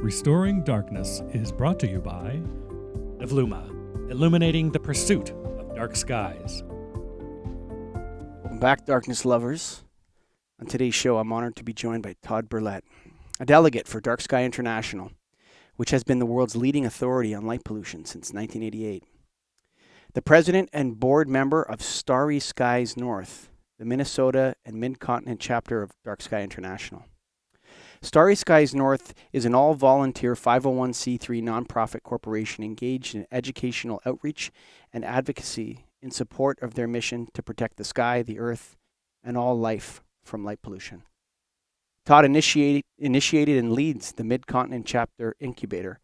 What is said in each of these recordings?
Restoring Darkness is brought to you by Evluma, illuminating the pursuit of dark skies. Welcome back, darkness lovers. On today's show, I'm honored to be joined by Todd Burlet, a delegate for DarkSky International, which has been the world's leading authority on light pollution since 1988. The president and board member of Starry Skies North, the Minnesota and Mid-Continent Chapter of DarkSky International. Starry Skies North is an all-volunteer 501c3 nonprofit corporation engaged in educational outreach and advocacy in support of their mission to protect the sky, the earth, and all life from light pollution. Todd initiated and leads the Mid-Continent Chapter Incubator,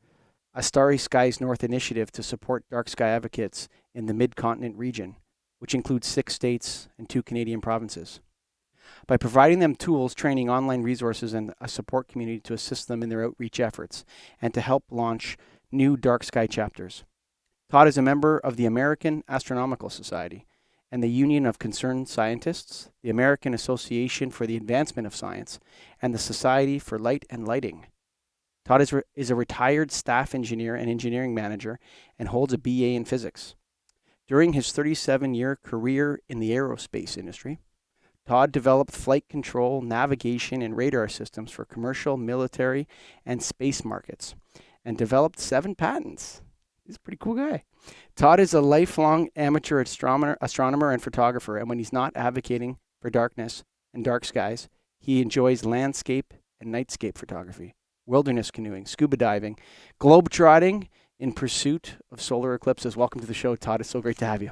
a Starry Skies North initiative to support dark sky advocates in the Mid-Continent region, which includes 6 states and 2 Canadian provinces. By providing them tools, training, online resources, and a support community to assist them in their outreach efforts and to help launch new dark sky chapters. Todd is a member of the American Astronomical Society and the Union of Concerned Scientists, the American Association for the Advancement of Science, and the Society for Light and Lighting. Todd is a retired staff engineer and engineering manager and holds a BA in physics. During his 37-year career in the aerospace industry, Todd developed flight control, navigation, and radar systems for commercial, military, and space markets, and developed 7 patents. He's a pretty cool guy. Todd is a lifelong amateur astronomer and photographer, and when he's not advocating for darkness and dark skies, he enjoys landscape and nightscape photography, wilderness canoeing, scuba diving, globetrotting in pursuit of solar eclipses. Welcome to the show, Todd. It's so great to have you.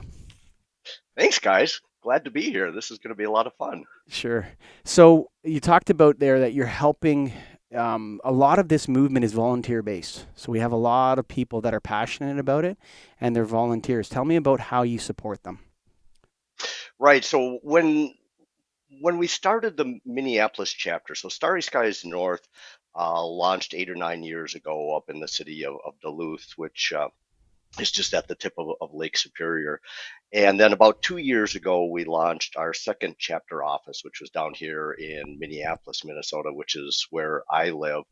Thanks, guys. Glad to be here. This is going to be a lot of fun. Sure. So you talked about there that you're helping. A lot of this movement is volunteer-based. So we have a lot of people that are passionate about it, and they're volunteers. Tell me about how you support them. Right. So when we started the Minneapolis chapter, so Starry Skies North launched 8 or 9 years ago up in the city of Duluth, which is just at the tip of Lake Superior. And then about 2 years ago, we launched our second chapter office, which was down here in Minneapolis, Minnesota, which is where I live.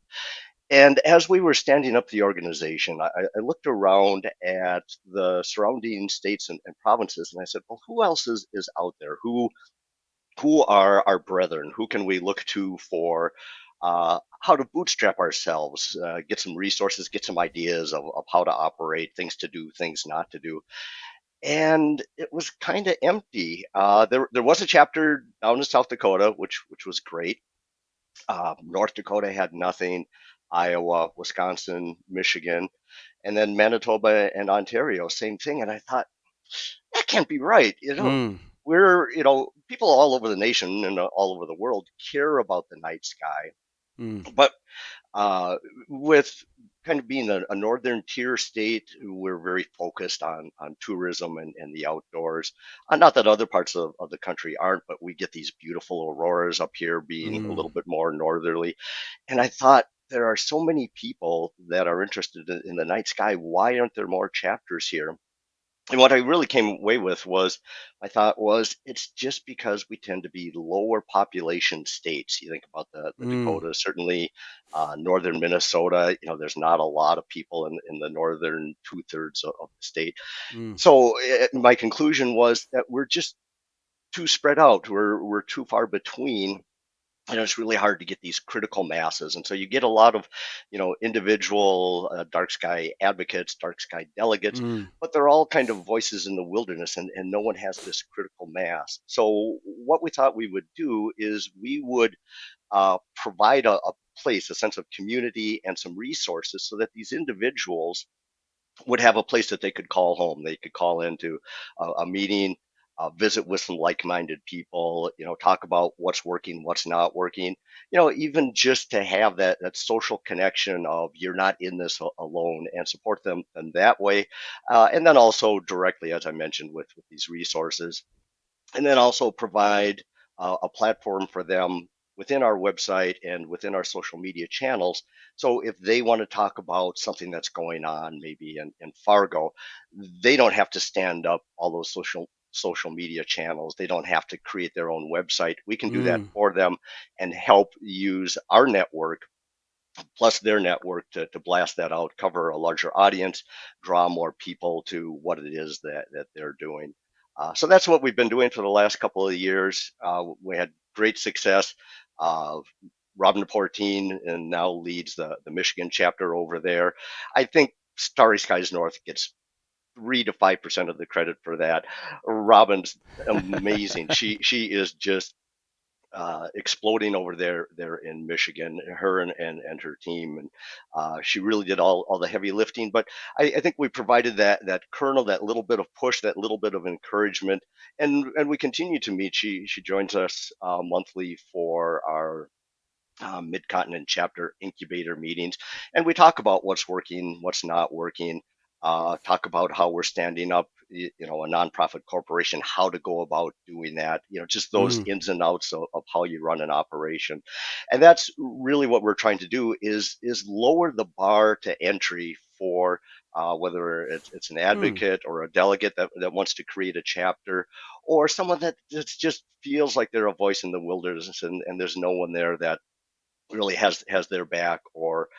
And as we were standing up the organization, I looked around at the surrounding states and provinces, and I said, well, who else is out there? Who are our brethren? Who can we look to for how to bootstrap ourselves, get some resources, get some ideas of how to operate, things to do, things not to do. And it was kind of empty. There was a chapter down in South Dakota, which was great. North Dakota had nothing. Iowa, Wisconsin, Michigan, and then Manitoba and Ontario, same thing. And I thought, that can't be right. We're, people all over the nation and all over the world care about the night sky. But with kind of being a northern tier state, we're very focused on tourism and the outdoors. Not that other parts of the country aren't, but we get these beautiful auroras up here being a little bit more northerly. And I thought, there are so many people that are interested in the night sky. Why aren't there more chapters here? And what I really came away with was, my thought was, it's just because we tend to be lower population states. You think about the Dakotas, certainly northern Minnesota, there's not a lot of people in the northern 2/3 of the state. So my conclusion was that we're just too spread out. We're too far between. It's really hard to get these critical masses. And so you get a lot of, individual dark sky advocates, dark sky delegates, but they're all kind of voices in the wilderness, and no one has this critical mass. So what we thought we would do is we would provide a place, a sense of community and some resources so that these individuals would have a place that they could call home. They could call into a meeting, visit with some like-minded people, talk about what's working, what's not working, even just to have that social connection of you're not in this alone, and support them in that way. And then also directly, as I mentioned, with these resources, and then also provide a platform for them within our website and within our social media channels. So if they want to talk about something that's going on, maybe in Fargo, they don't have to stand up all those social media channels. They don't have to create their own website. We can do that for them and help use our network plus their network to blast that out, cover a larger audience, draw more people to what it is that they're doing. So that's what we've been doing for the last couple of years. We had great success. Uh, Robin Portine and now leads the Michigan chapter over there. I think Starry Skies North gets 3 to 5% of the credit for that. Robin's amazing. She is just exploding over there in Michigan, her and her team, and she really did all the heavy lifting. But I think we provided that kernel, that little bit of push, that little bit of encouragement, and we continue to meet. She joins us monthly for our Mid-Continent Chapter Incubator meetings, and we talk about what's working, what's not working. Talk about how we're standing up, a nonprofit corporation, how to go about doing that. Just those Mm. ins and outs of how you run an operation, and that's really what we're trying to do is lower the bar to entry for whether it's an Mm. advocate or a delegate that wants to create a chapter, or someone that just feels like they're a voice in the wilderness and there's no one there that really has their back or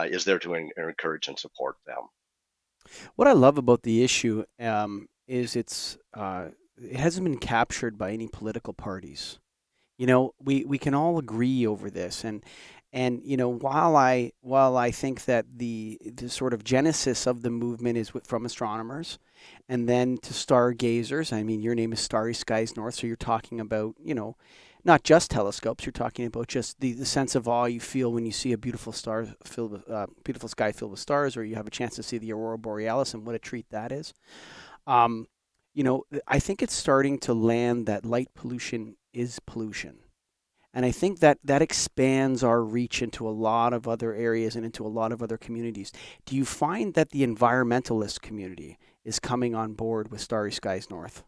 is there to encourage and support them. What I love about the issue is it hasn't been captured by any political parties. We can all agree over this, and while I think that the sort of genesis of the movement is from astronomers, and then to stargazers. I mean, your name is Starry Skies North, so you're talking about not just telescopes. You're talking about just the sense of awe you feel when you see a beautiful star filled with beautiful sky filled with stars, or you have a chance to see the aurora borealis, and what a treat that is. Um, I think it's starting to land that light pollution is pollution. And I think that that expands our reach into a lot of other areas and into a lot of other communities. Do you find that the environmentalist community is coming on board with Starry Skies North?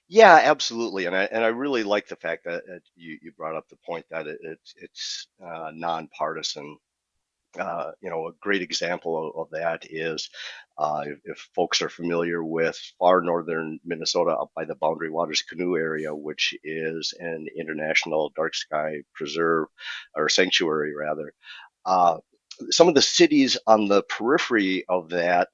Yeah, absolutely, and I really like the fact that you brought up the point that it's nonpartisan. A great example of that is if folks are familiar with far northern Minnesota up by the Boundary Waters Canoe area, which is an international dark sky preserve or sanctuary rather. Uh, some of the cities on the periphery of that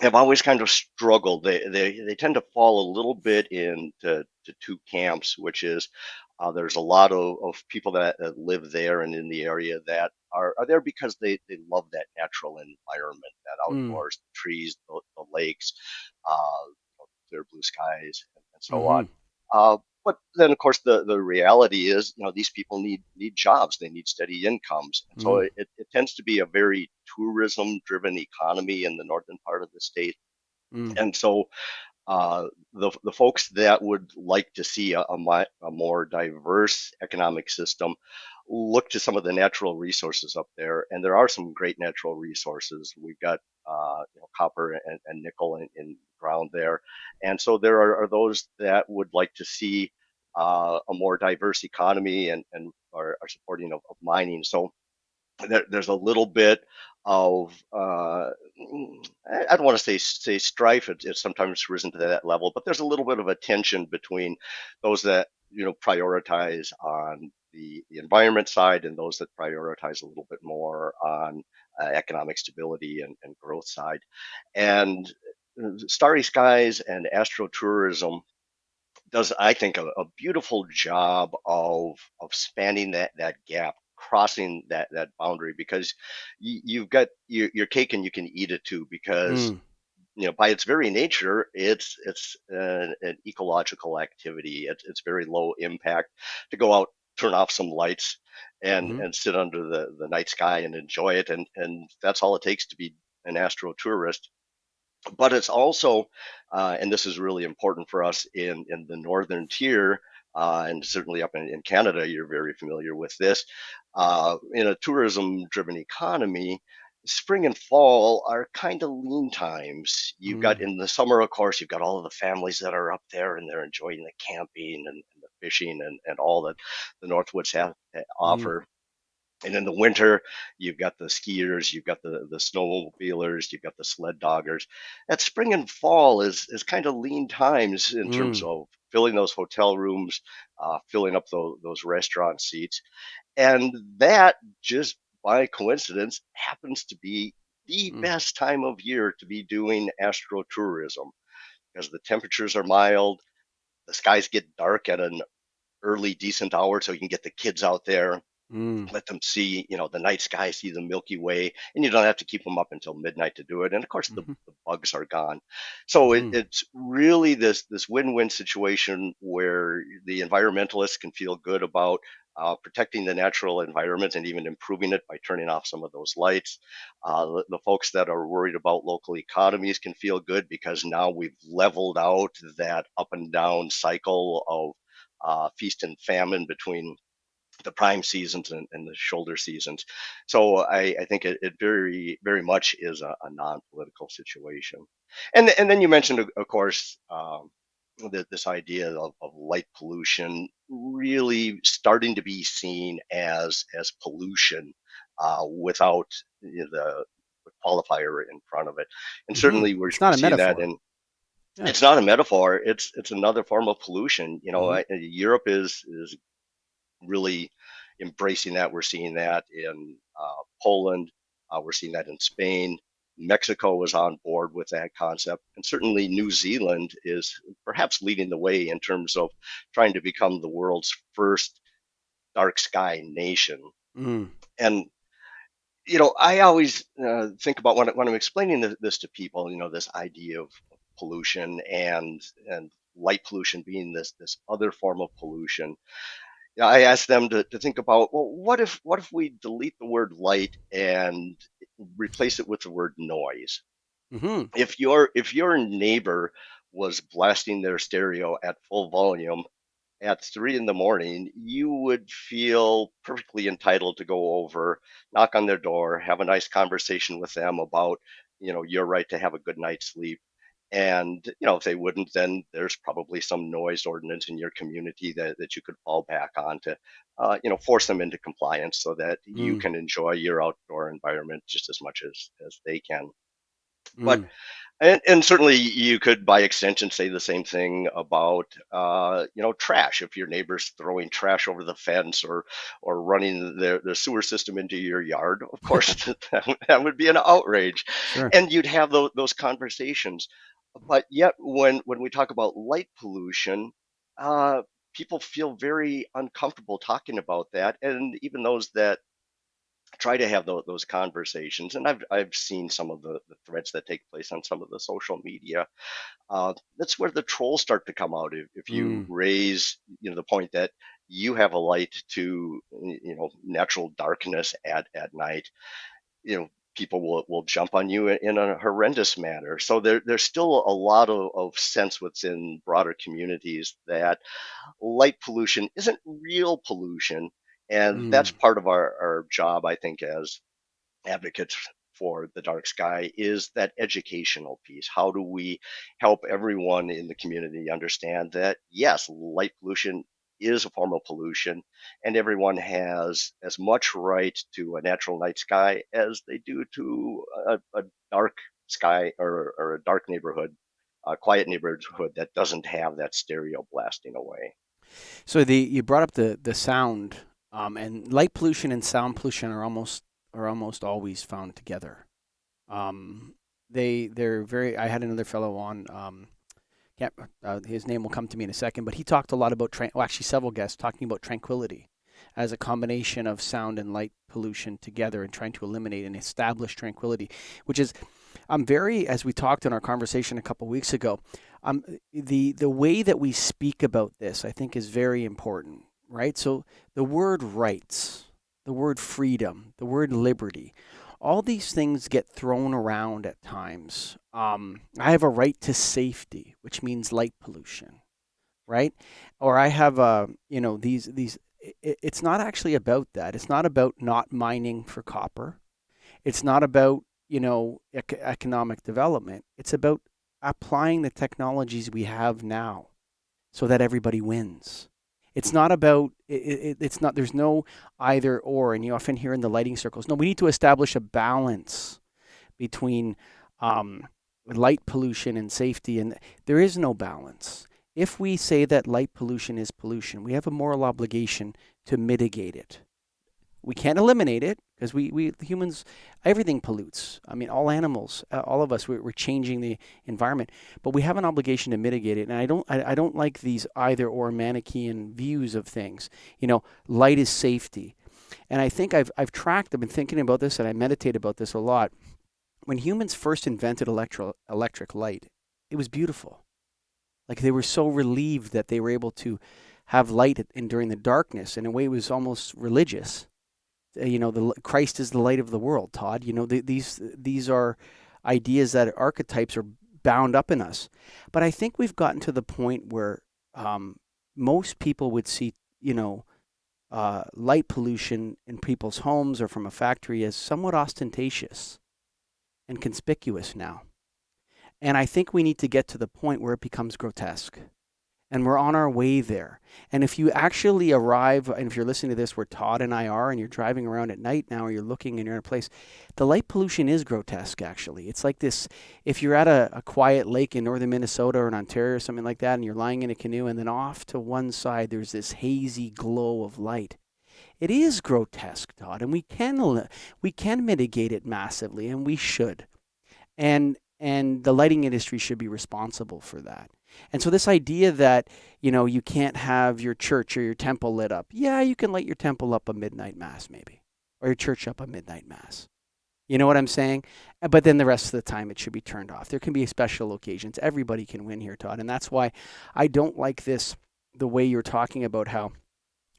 have always kind of struggled. They tend to fall a little bit into to two camps, which is there's a lot of people that live there and in the area that are there because they love that natural environment, that Mm. outdoors, the trees, the lakes, uh, clear blue skies, and so Mm-hmm. on. But then, of course, the reality is, these people need jobs, they need steady incomes, and so Mm. it tends to be a very tourism-driven economy in the northern part of the state, Mm. and so the folks that would like to see a more diverse economic system look to some of the natural resources up there, and there are some great natural resources. We've got copper and nickel in ground there, and so there are those that would like to see a more diverse economy and are supporting of mining. So there's a little bit of I don't want to say strife. It's sometimes risen to that level, but there's a little bit of a tension between those that prioritize on the environment side and those that prioritize a little bit more on economic stability and growth side. And Starry Skies and astrotourism does, I think, a beautiful job of spanning that gap, crossing that boundary, because you've got your cake and you can eat it too, because Mm. by its very nature, it's an ecological activity. It's very low impact to go out, turn off some lights, and Mm-hmm. and sit under the night sky and enjoy it, and that's all it takes to be an astrotourist. But it's also, and this is really important for us in the northern tier, and certainly up in Canada, you're very familiar with this. In a tourism-driven economy, spring and fall are kind of lean times. You've got Mm. in the summer, of course, you've got all of the families that are up there and they're enjoying the camping and the fishing and all that the Northwoods have to Mm. offer. And in the winter, you've got the skiers, you've got the snowmobilers, you've got the sled doggers. That spring and fall is kind of lean times in terms Mm. of filling those hotel rooms, filling up those restaurant seats, and that just by coincidence, happens to be the best time of year to be doing astrotourism because the temperatures are mild, the skies get dark at an early, decent hour, so you can get the kids out there, Mm. let them see, the night sky, see the Milky Way, and you don't have to keep them up until midnight to do it. And of course, the, Mhm. the bugs are gone. So Mhm. it's really this win-win situation where the environmentalists can feel good about protecting the natural environment and even improving it by turning off some of those lights. The folks that are worried about local economies can feel good because now we've leveled out that up and down cycle of feast and famine between the prime seasons and the shoulder seasons. So I think it very, very much is a non-political situation. And then you mentioned, of course, this idea of light pollution really starting to be seen as pollution without the qualifier in front of it. And Mhm. certainly we're It's not a seeing that metaphor. in Yeah. it's not a metaphor. It's another form of pollution. Mhm. Europe is really embracing that. We're seeing that in Poland. We're seeing that in Spain. Mexico was on board with that concept. And certainly New Zealand is perhaps leading the way in terms of trying to become the world's first dark sky nation. Mm. And, I always think about when I'm explaining this to people, this idea of pollution and light pollution being this other form of pollution. Yeah, I asked them to think about, well, what if we delete the word light and replace it with the word noise? Mhm. If your neighbor was blasting their stereo at full volume at 3 in the morning, you would feel perfectly entitled to go over, knock on their door, have a nice conversation with them about, your right to have a good night's sleep. And, if they wouldn't, then there's probably some noise ordinance in your community that you could fall back on to, force them into compliance so that you Mm. can enjoy your outdoor environment just as much as they can. But Mm. and certainly you could, by extension, say the same thing about trash. If your neighbor's throwing trash over the fence or running their sewer system into your yard, of course that would be an outrage, Sure. and you'd have those conversations. But yet, when we talk about light pollution, uh, people feel very uncomfortable talking about that, and even those that try to have those conversations. And I've seen some of the threads that take place on some of the social media. That's where the trolls start to come out. If you Mm. raise the point that you have a light to natural darkness at night, people will jump on you in a horrendous manner. So there's still a lot of sense within broader communities that light pollution isn't real pollution. And that's Mm. part of our job, I think, as advocates for the dark sky, is that educational piece. How do we help everyone in the community understand that, yes, light pollution is a form of pollution, and everyone has as much right to a natural night sky as they do to a dark sky or a dark neighborhood, a quiet neighborhood that doesn't have that stereo blasting away. So you brought up the sound, and light pollution and sound pollution are almost always found together. Um, they're very. I had another fellow on. Can't, his name will come to me in a second, but he talked a lot about well, actually several guests talking about tranquility as a combination of sound and light pollution together and trying to eliminate and establish tranquility, which is I'm very, as we talked in our conversation a couple weeks ago, um, the way that we speak about this, I think, is very important, right? So the word rights, the word freedom, the word liberty, all these things get thrown around at times. I have a right to safety, which means light pollution, right? Or I have these. It's not actually about that. It's not about not mining for copper. It's not about, economic development. It's about applying the technologies we have now so that everybody wins. It's not about it's not there's no either or, and you often hear in the lighting circles. No, we need to establish a balance between um, light pollution and safety, and there is no balance. If we say that light pollution is pollution, we have a moral obligation to mitigate it. We can't eliminate it because we humans, everything pollutes. I mean, all animals, all of us, we're changing the environment, but we have an obligation to mitigate it. And I don't like these either or Manichean views of things. Light is safety. And I think I've been thinking about this and I meditate about this a lot. When humans first invented electric light, it was beautiful. Like they were so relieved that they were able to have light during the darkness. In a way, it was almost religious. Christ is the light of the world, Todd. These are ideas that archetypes are bound up in us. But I think we've gotten to the point where most people would see, light pollution in people's homes or from a factory as somewhat ostentatious and conspicuous now. And I think we need to get to the point where it becomes grotesque. And we're on our way there. And if you actually arrive, and if you're listening to this where Todd and I are, and you're driving around at night now, or you're looking and you're in a place, the light pollution is grotesque, actually. It's like this, if you're at a quiet lake in northern Minnesota or in Ontario or something like that, and you're lying in a canoe, and then off to one side, there's this hazy glow of light. It is grotesque, Todd, and we can mitigate it massively, and we should. And the lighting industry should be responsible for that. And so this idea that, you can't have your church or your temple lit up. Yeah, you can light your temple up a midnight mass maybe, or your church up a midnight mass. You know what I'm saying? But then the rest of the time it should be turned off. There can be special occasions. Everybody can win here, Todd. And that's why I don't like the way you're talking about how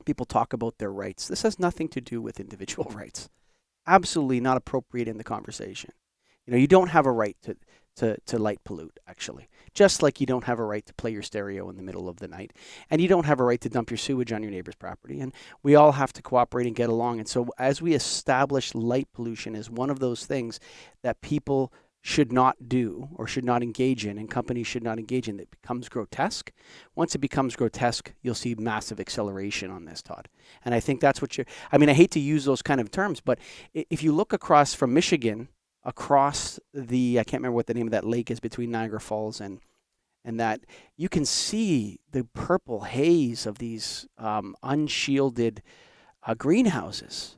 people talk about their rights. This has nothing to do with individual rights. Absolutely not appropriate in the conversation. You don't have a right to light pollute, actually. Just like you don't have a right to play your stereo in the middle of the night. And you don't have a right to dump your sewage on your neighbor's property. And we all have to cooperate and get along. And so as we establish light pollution as one of those things that people should not do or should not engage in, and companies should not engage in, that becomes grotesque. Once it becomes grotesque, you'll see massive acceleration on this, Todd. And I think that's what I hate to use those kind of terms, but if you look across from Michigan, across I can't remember what the name of that lake is between Niagara Falls and that, you can see the purple haze of these unshielded greenhouses.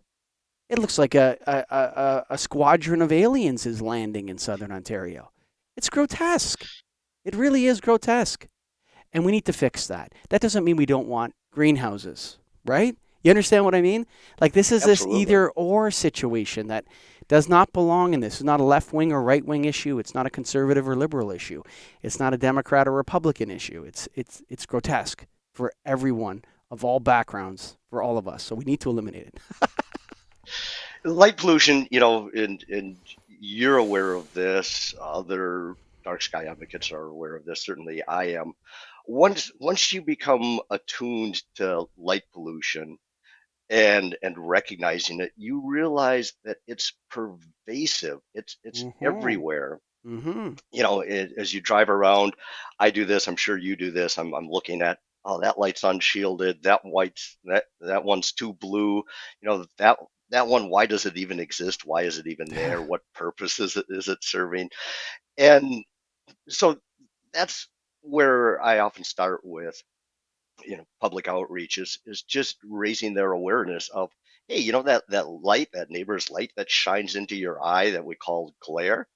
It looks like a squadron of aliens is landing in southern Ontario. It's grotesque. It really is grotesque. And we need to fix that. That doesn't mean we don't want greenhouses, right? You understand what I mean? Like this is Absolutely. This either or situation that does not belong in this. It's not a left wing or right wing issue. It's not a conservative or liberal issue. It's not a Democrat or Republican issue. It's grotesque for everyone of all backgrounds, for all of us. So we need to eliminate it. Light pollution, and you're aware of this. Other dark sky advocates are aware of this. Certainly, I am. Once you become attuned to light pollution and recognizing it, you realize that it's pervasive. It's Mm-hmm. everywhere. Mm-hmm. As you drive around, I do this. I'm sure you do this. I'm looking at, oh, that light's unshielded. That one's too blue. That one. Why does it even exist? Why is it even there? What purpose is it serving? And so that's where I often start with, public outreach is just raising their awareness of, hey, that light, that neighbor's light that shines into your eye that we call glare,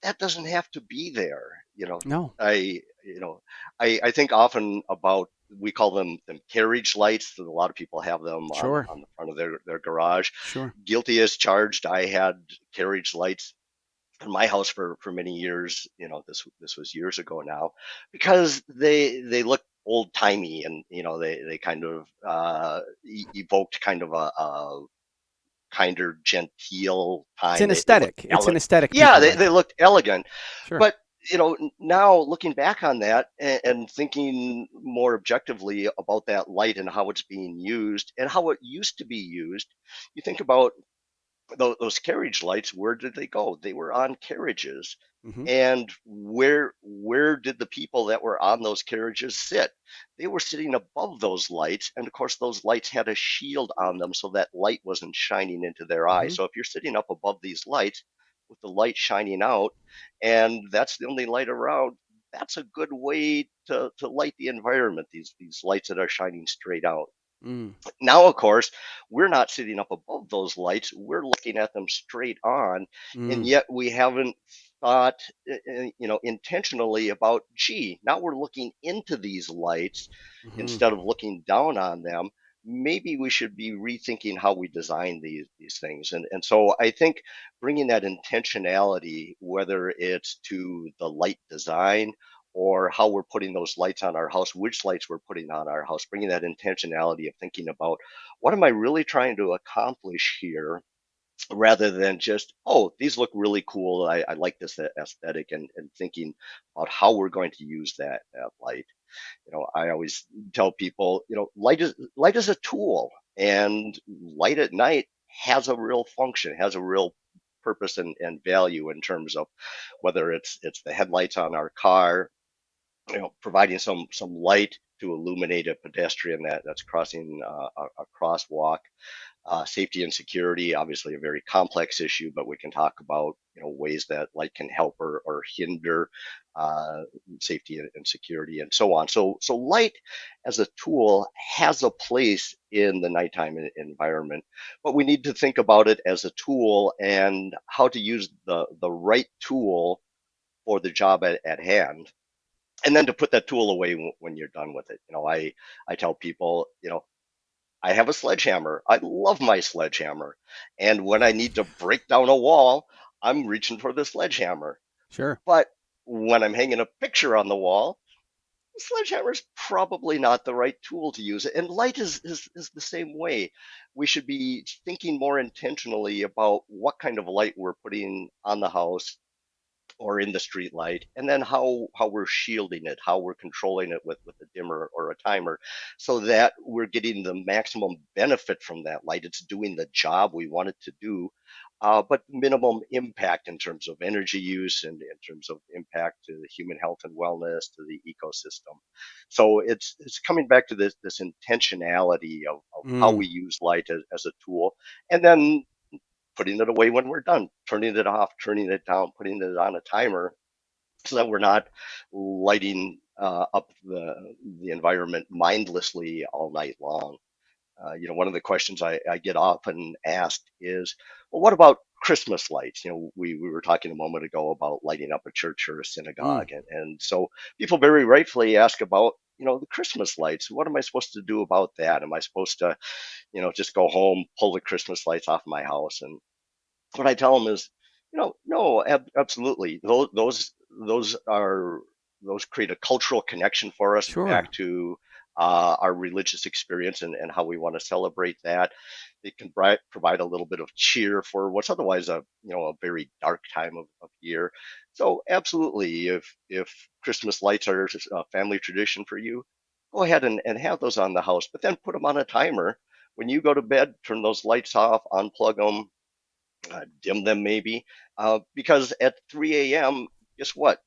that doesn't have to be there. No. I you know I think often about, we call them carriage lights. A lot of people have them Sure. on the front of their garage. Sure. Guilty as charged. I had carriage lights in my house for many years. This was years ago now, because they look old timey, and they kind of evoked kind of a kinder, genteel It's time. an They looked aesthetic. It's an aesthetic yeah, people they like. looked elegant. Sure. But now looking back on that, and thinking more objectively about that light and how it's being used and how it used to be used, you think about those carriage lights. Where did they go? They were on carriages. Mm-hmm. And where did the people that were on those carriages sit? They were sitting above those lights, and of course those lights had a shield on them so that light wasn't shining into their Mm-hmm. eyes. So if you're sitting up above these lights with the light shining out, and that's the only light around, that's a good way to light the environment, these lights that are shining straight out. Mm. Now, of course, we're not sitting up above those lights. We're looking at them straight on, and Mm. yet we haven't thought, intentionally about, gee, now we're looking into these lights Hmm. instead of looking down on them. Maybe we should be rethinking how we design these things. And so I think bringing that intentionality, whether it's to the light design or how we're putting those lights on our house, which lights we're putting on our house, bringing that intentionality of thinking about what am I really trying to accomplish here, rather than just, oh, these look really cool. I like this aesthetic, and thinking about how we're going to use that light. I always tell people, light is a tool, and light at night has a real function, has a real purpose and value in terms of whether it's the headlights on our car, providing some light to illuminate a pedestrian that's crossing a crosswalk. Safety and security, obviously a very complex issue, but we can talk about ways that light can help or hinder safety and security and so on. So light as a tool has a place in the nighttime environment, but we need to think about it as a tool and how to use the right tool for the job at hand, and then to put that tool away when you're done with it. I tell people, I have a sledgehammer. I love my sledgehammer. And when I need to break down a wall, I'm reaching for the sledgehammer. Sure. But when I'm hanging a picture on the wall, the sledgehammer is probably not the right tool to use. And light is the same way. We should be thinking more intentionally about what kind of light we're putting on the house or in the street light, and then how we're shielding it, how we're controlling it with a dimmer or a timer, so that we're getting the maximum benefit from that light. It's doing the job we want it to do, but minimum impact in terms of energy use and in terms of impact to the human health and wellness, to the ecosystem. So it's coming back to this intentionality of how Mm. we use light as a tool, and then putting it away when we're done, turning it off, turning it down, putting it on a timer, so that we're not lighting up the environment mindlessly all night long. One of the questions I get often asked is, well, what about Christmas lights? We were talking a moment ago about lighting up a church or a Mm. synagogue. And so people very rightfully ask about, the Christmas lights. What am I supposed to do about that? Am I supposed to, just go home, pull the Christmas lights off my house? And what I tell them is, no, absolutely. Those create a cultural connection for us Sure. back to our religious experience, and how we want to celebrate that. It can provide a little bit of cheer for what's otherwise a very dark time of year. So absolutely, if Christmas lights are a family tradition for you, go ahead and have those on the house, but then put them on a timer. When you go to bed, turn those lights off, unplug them, dim them maybe, because at 3 a.m., guess what?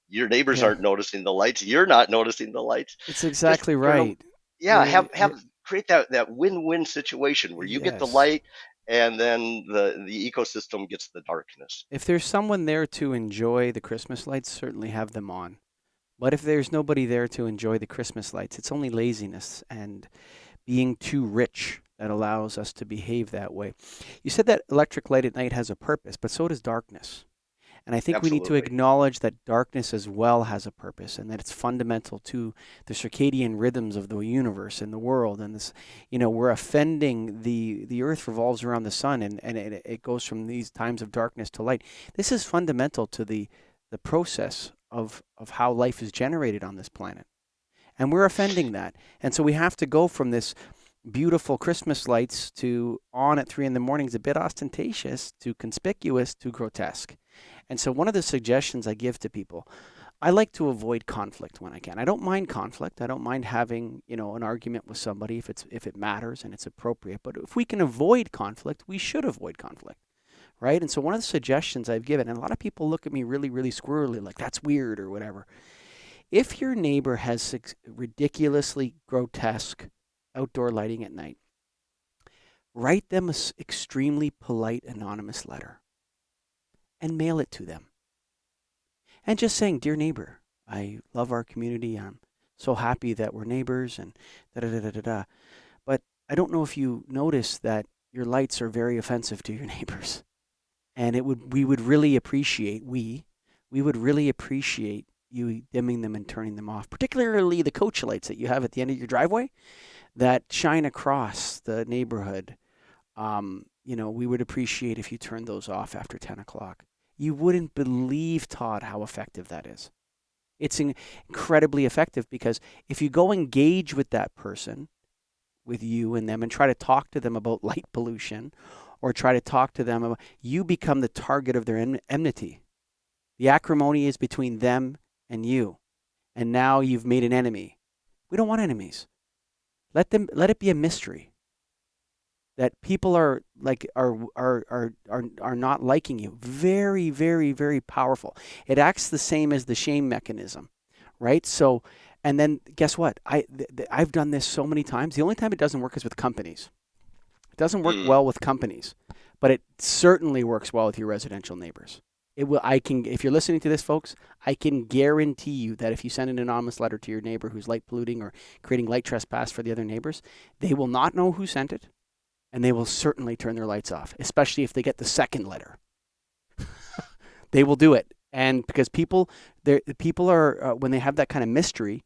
Your neighbors Yeah. aren't noticing the lights. You're not noticing the lights. It's Just exactly turn them. right. Yeah, You're, have create that win-win situation where you get the yes. light, and then the ecosystem gets the darkness. If there's someone there to enjoy the Christmas lights, certainly have them on. But if there's nobody there to enjoy the Christmas lights, it's only laziness and being too rich that allows us to behave that way. You said that electric light at night has a purpose, but so does darkness. And I think we need to Absolutely. acknowledge that darkness as well has a purpose and that it's fundamental to the circadian rhythms of the universe and the world. And this, we're offending the earth revolves around the sun, and it goes from these times of darkness to light. This is fundamental to the process of how life is generated on this planet. And we're offending that. And so we have to go from this beautiful Christmas lights to on at 3 in the morning is a bit ostentatious to conspicuous to grotesque. And so one of the suggestions I give to people, I like to avoid conflict when I can. I don't mind conflict. I don't mind having, an argument with somebody if it matters and it's appropriate. But if we can avoid conflict, we should avoid conflict. Right? And so one of the suggestions I've given, and a lot of people look at me really, really squirrely, like that's weird or whatever. If your neighbor has ridiculously grotesque outdoor lighting at night, write them an extremely polite anonymous letter and mail it to them. And just saying, dear neighbor, I love our community. I'm so happy that we're neighbors and da da da da da. But I don't know if you notice that your lights are very offensive to your neighbors, and we would really appreciate we would really appreciate you dimming them and turning them off, particularly the coach lights that you have at the end of your driveway that shine across the neighborhood. We would appreciate if you turned those off after 10 o'clock. You wouldn't believe, Todd, how effective that is. It's incredibly effective because if you go engage with that person, with you and them, and try to talk to them about light pollution or try to talk to them about, you become the target of their enmity. The acrimony is between them and you. And now you've made an enemy. We don't want enemies. Let it be a mystery that people are not liking you. Very, very, very powerful. It acts the same as the shame mechanism, right? So, and then guess what? I've done this so many times. The only time it doesn't work is with companies. It doesn't work well with companies, but it certainly works well with your residential neighbors. It will. If you're listening to this, folks, I can guarantee you that if you send an anonymous letter to your neighbor who's light polluting or creating light trespass for the other neighbors, they will not know who sent it, and they will certainly turn their lights off, especially if they get the second letter. They will do it, and because people are when they have that kind of mystery,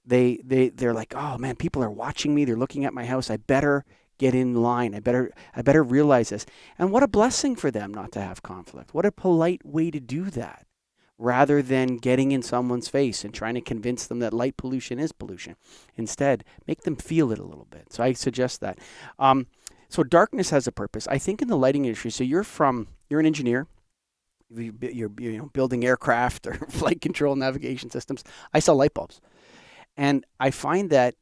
they're like, oh man, people are watching me. They're looking at my house. I better get in line. I better realize this. And what a blessing for them not to have conflict. What a polite way to do that, rather than getting in someone's face and trying to convince them that light pollution is pollution. Instead, make them feel it a little bit. So I suggest that. So darkness has a purpose. I think in the lighting industry. So you're an engineer. You're building aircraft or flight control navigation systems. I sell light bulbs. And I find that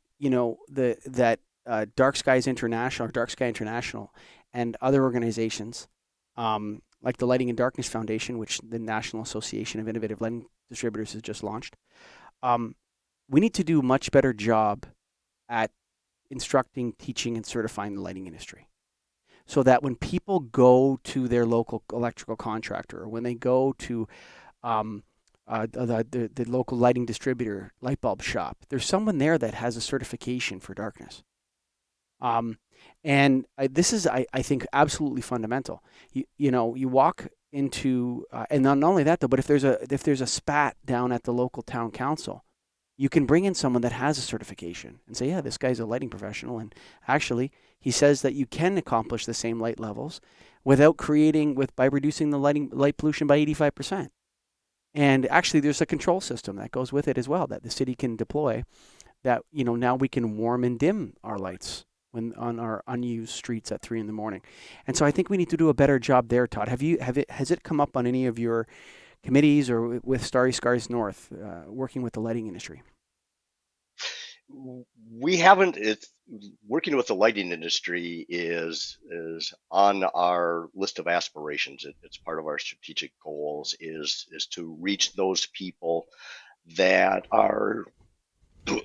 Dark Skies International, or DarkSky International, and other organizations like the Lighting and Darkness Foundation, which the National Association of Innovative Lighting Distributors has just launched, we need to do a much better job at instructing, teaching, and certifying the lighting industry, so that when people go to their local electrical contractor, or when they go to the local lighting distributor, light bulb shop, there's someone there that has a certification for darkness. This is, I think, absolutely fundamental. You walk into, and not only that though, but if there's a spat down at the local town council, you can bring in someone that has a certification and say, yeah, this guy's a lighting professional, and actually he says that you can accomplish the same light levels by reducing the light pollution by 85%. And actually, there's a control system that goes with it as well that the city can deploy. That now we can warm and dim our lights when on our unused streets at 3 a.m. And so I think we need to do a better job there, Todd. Has it come up on any of your committees or with Starry Skies North, working with the lighting industry? We haven't. It's working with the lighting industry is on our list of aspirations. It's part of our strategic goals is to reach those people that are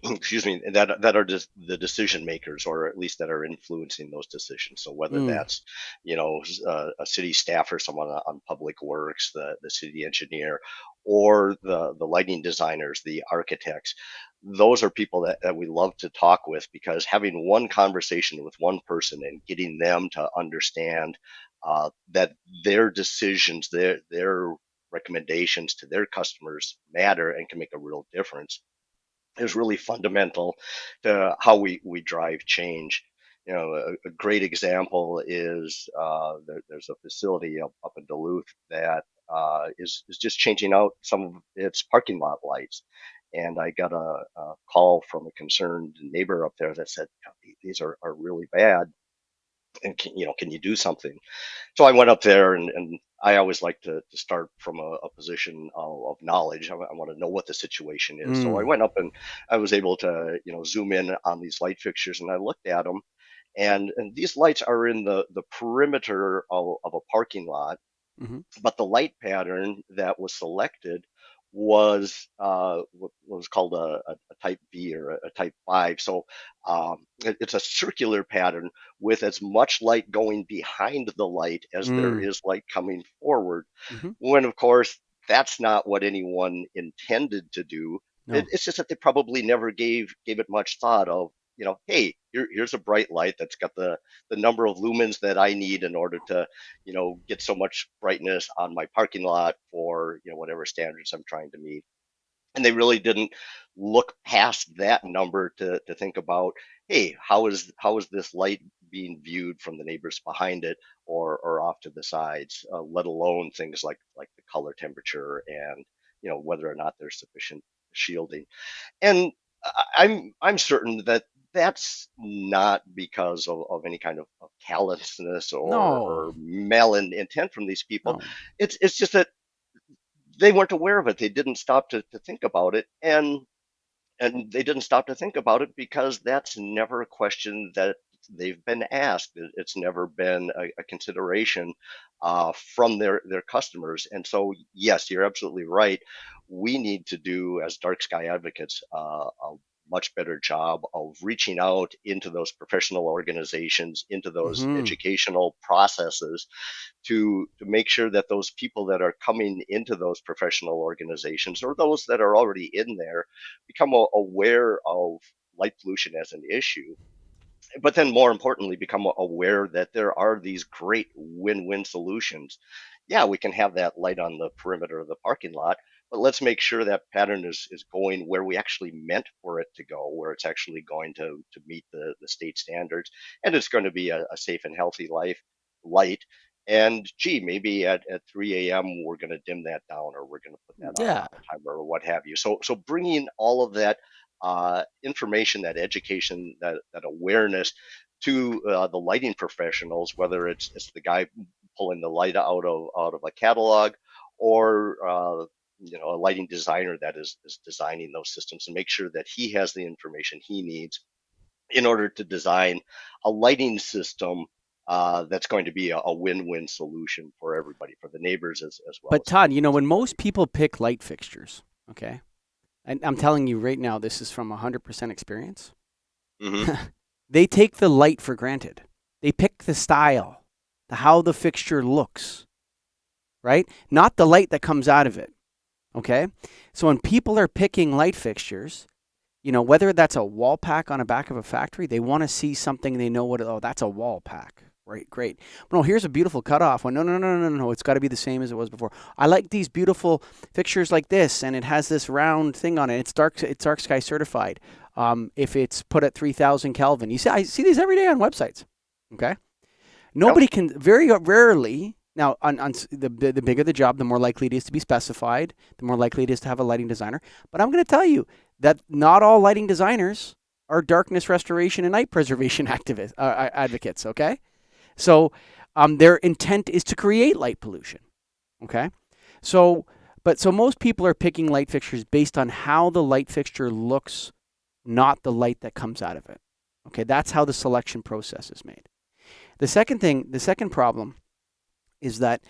excuse me, that are just the decision makers, or at least that are influencing those decisions. So whether that's a city staff or someone on public works, the city engineer, or the lighting designers, the architects, those are people that we love to talk with, because having one conversation with one person and getting them to understand that their decisions, their recommendations to their customers matter and can make a real difference is really fundamental to how we drive change. A great example is there's a facility up in Duluth that is just changing out some of its parking lot lights. And I got a call from a concerned neighbor up there that said, these are really bad. And can you do something? So I went up there, and I always like to start from a position of knowledge. I want to know what the situation is. So I went up and I was able to, zoom in on these light fixtures, and I looked at them, and these lights are in the perimeter of a parking lot, but the light pattern that was selected was what was called a type V, or a type 5. So it's a circular pattern with as much light going behind the light as there is light coming forward. When, of course, that's not what anyone intended to do. No. It's just that they probably never gave it much thought of hey, here's a bright light that's got the number of lumens that I need in order to, get so much brightness on my parking lot for, whatever standards I'm trying to meet. And they really didn't look past that number to think about, hey, how is this light being viewed from the neighbors behind it or off to the sides, let alone things like the color temperature and whether or not there's sufficient shielding. And I'm certain that that's not because of any kind of callousness or No, malintent from these people. no. It's just that they weren't aware of it. They didn't stop to think about it, and they didn't stop to think about it because that's never a question that they've been asked. It's never been a consideration from their customers. And so, yes, you're absolutely right. We need to do, as dark sky advocates, a much better job of reaching out into those professional organizations, into those Hmm. educational processes to make sure that those people that are coming into those professional organizations or those that are already in there become aware of light pollution as an issue, but then more importantly, become aware that there are these great win-win solutions. Yeah, we can have that light on the perimeter of the parking lot, but let's make sure that pattern is going where we actually meant for it to go, where it's actually going to meet the state standards, and it's going to be a safe and healthy light. And gee, maybe at 3 a.m. we're going to dim that down, or we're going to put that Yeah. on a timer, or what have you. So bringing all of that information, that education, that awareness to the lighting professionals, whether it's the guy pulling the light out of a catalog, or a lighting designer that is designing those systems, and make sure that he has the information he needs in order to design a lighting system that's going to be a win-win solution for everybody, for the neighbors as well But as the Todd, business when owners. most people pick light fixtures, okay, and I'm telling you right now, this is from 100% experience. Hmm. They take the light for granted. They pick the style, how the fixture looks, right? Not the light that comes out of it. Okay? So when people are picking light fixtures, whether that's a wall pack on the back of a factory, they want to see something they know that's a wall pack. Right, great. No, here's a beautiful cutoff one. No, no, no, no, no, no. It's got to be the same as it was before. I like these beautiful fixtures like this, and it has this round thing on it. It's dark sky certified. If it's put at 3,000 Kelvin, I see these every day on websites. Okay, Yep. nobody can very rarely. Now, on the bigger the job, the more likely it is to be specified, the more likely it is to have a lighting designer. But I'm going to tell you that not all lighting designers are darkness restoration and night preservation advocates, okay? So their intent is to create light pollution, okay? So most people are picking light fixtures based on how the light fixture looks, not the light that comes out of it. Okay, that's how the selection process is made. The second problem is that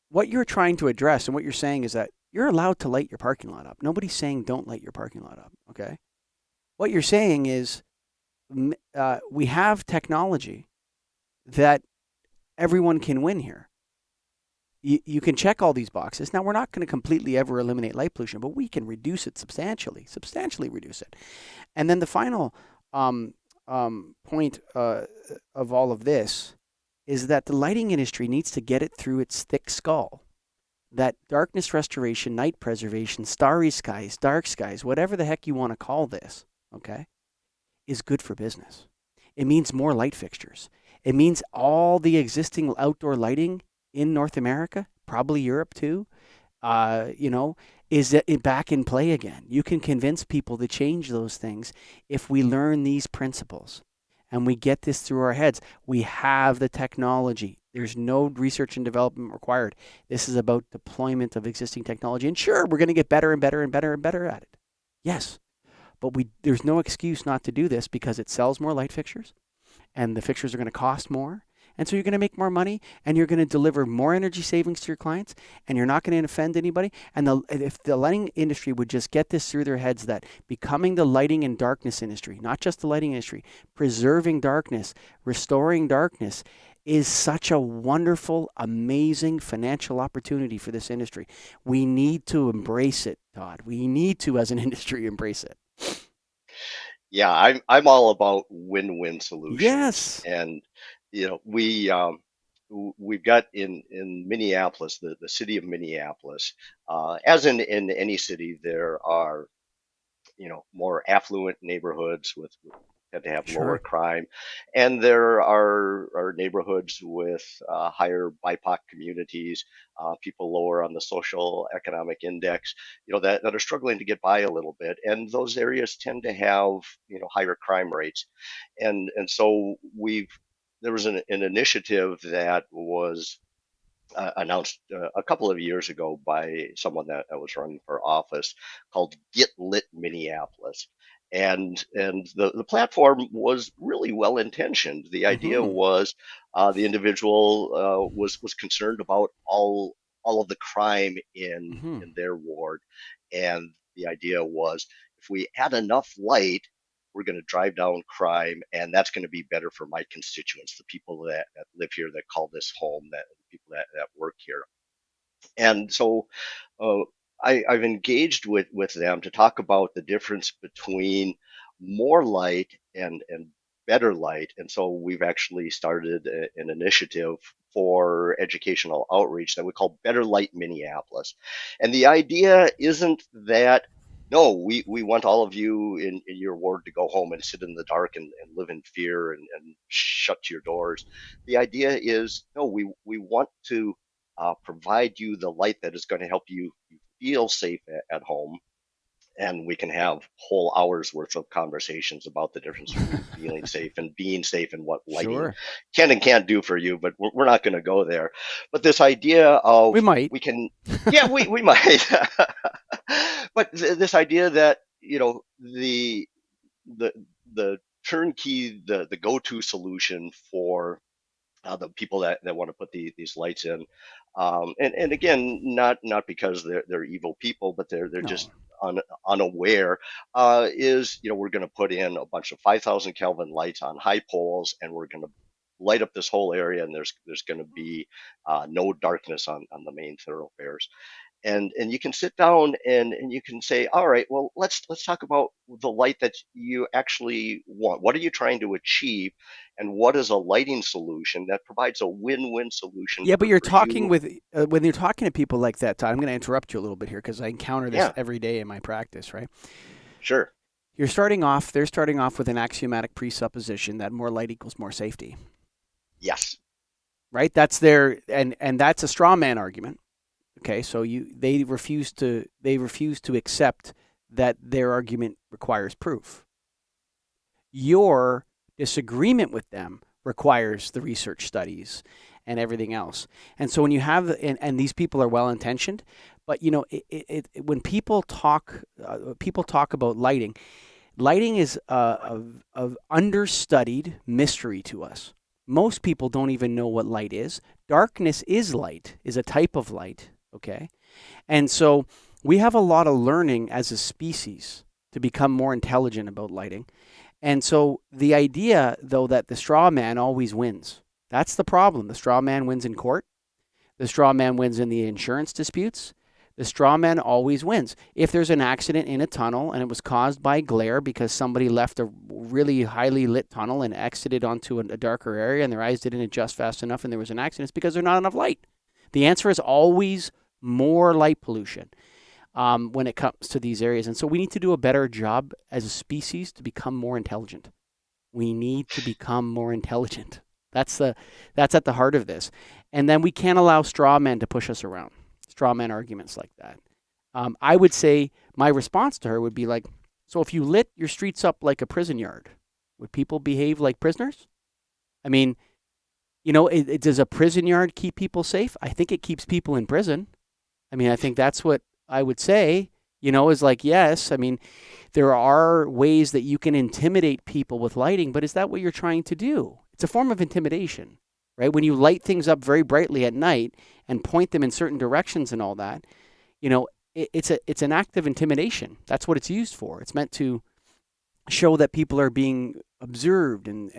what you're trying to address and what you're saying is that you're allowed to light your parking lot up. Nobody's saying don't light your parking lot up, okay? What you're saying is we have technology that everyone can win here. You can check all these boxes. Now, we're not going to completely ever eliminate light pollution, but we can reduce it substantially reduce it. And then the final point of all of this is that the lighting industry needs to get it through its thick skull that darkness restoration, night preservation, starry skies, dark skies, whatever the heck you want to call this, okay, is good for business. It means more light fixtures. It means all the existing outdoor lighting in North America, probably Europe too, is back in play again. You can convince people to change those things if we learn these principles and we get this through our heads. We have the technology. There's no research and development required. This is about deployment of existing technology. And sure, we're going to get better and better and better and better at it. Yes, but there's no excuse not to do this because it sells more light fixtures and the fixtures are going to cost more. And so you're going to make more money and you're going to deliver more energy savings to your clients and you're not going to offend anybody. And if the lighting industry would just get this through their heads that becoming the lighting and darkness industry, not just the lighting industry, preserving darkness, restoring darkness is such a wonderful, amazing financial opportunity for this industry. We need to embrace it, Todd. We need to, as an industry, embrace it. Yeah, I'm all about win-win solutions, Yes. and we've got in Minneapolis, the city of Minneapolis, as in any city, there are more affluent neighborhoods with tend to have lower Sure. crime, and there are neighborhoods with higher BIPOC communities, people lower on the social economic index, that are struggling to get by a little bit, and those areas tend to have higher crime rates, and so there was an initiative that was announced a couple of years ago by someone that was running for office called Get Lit Minneapolis. And the platform was really well intentioned. The idea Mm-hmm. was the individual was concerned about all of the crime Mm-hmm. in their ward, and the idea was if we add enough light, we're going to drive down crime, and that's going to be better for my constituents, the people that live here, that call this home, that people that work here. And so uh, I've engaged with them to talk about the difference between more light and better light. And so we've actually started an initiative for educational outreach that we call Better Light Minneapolis. And the idea isn't that, no, we want all of you in your ward to go home and sit in the dark and live in fear and shut your doors. The idea is, no, we want to provide you the light that is going to help you feel safe at home. And we can have whole hours worth of conversations about the difference between feeling safe and being safe and what lighting Sure. can and can't do for you, but we're not going to go there. But this idea We of might. we can, yeah, we might. But this idea that, the, the turnkey, the go-to solution for the people that want to put these lights in. And again, not because they're evil people, but they're just No. unaware. Is we're going to put in a bunch of 5,000 Kelvin lights on high poles, and we're going to light up this whole area, and there's going to be no darkness on the main thoroughfares. And you can sit down and you can say, all right, well, let's talk about the light that you actually want. What are you trying to achieve, and what is a lighting solution that provides a win-win solution Yeah, but you're for talking you? with when you're talking to people like that, Todd. I'm going to interrupt you a little bit here because I encounter this Yeah, every day in my practice. Right? sure. You're starting off. They're starting off with an axiomatic presupposition that more light equals more safety. Yes. Right? That's their and that's a straw man argument. Okay, so they refuse to accept that their argument requires proof. Your disagreement with them requires the research studies and everything else. And so when you have and these people are well intentioned, but when people talk about lighting, lighting is a understudied mystery to us. Most people don't even know what light is. Darkness is light, is a type of light. Okay. And so we have a lot of learning as a species to become more intelligent about lighting. And so the idea, though, that the straw man always wins, that's the problem. The straw man wins in court. The straw man wins in the insurance disputes. The straw man always wins. If there's an accident in a tunnel and it was caused by glare because somebody left a really highly lit tunnel and exited onto a darker area and their eyes didn't adjust fast enough and there was an accident, it's because there's not enough light. The answer is always more light pollution when it comes to these areas. And so we need to do a better job as a species to become more intelligent. We need to become more intelligent. That's at the heart of this. And then we can't allow straw men to push us around, straw man arguments like that. I would say my response to her would be like, so if you lit your streets up like a prison yard, would people behave like prisoners? I mean, does a prison yard keep people safe? I think it keeps people in prison. I mean, I think that's what I would say, is like, yes, I mean, there are ways that you can intimidate people with lighting, but is that what you're trying to do? It's a form of intimidation, right? When you light things up very brightly at night and point them in certain directions and all that, it's an act of intimidation. That's what it's used for. It's meant to show that people are being observed and